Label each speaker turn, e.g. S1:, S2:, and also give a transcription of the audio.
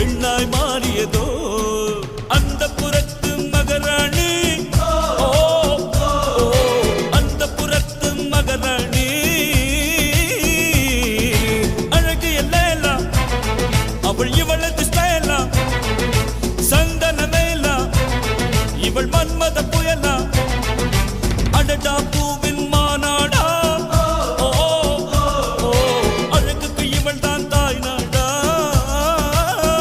S1: பெண்ணாய் மாறியதோ அந்த புறத்து மகராணி. அந்த புறத்து மகராணி அழகு எல்லேலா அவள் இவளது ஸ்டைலா சந்தன மேலா இவள் மன்மத புயலா அடடா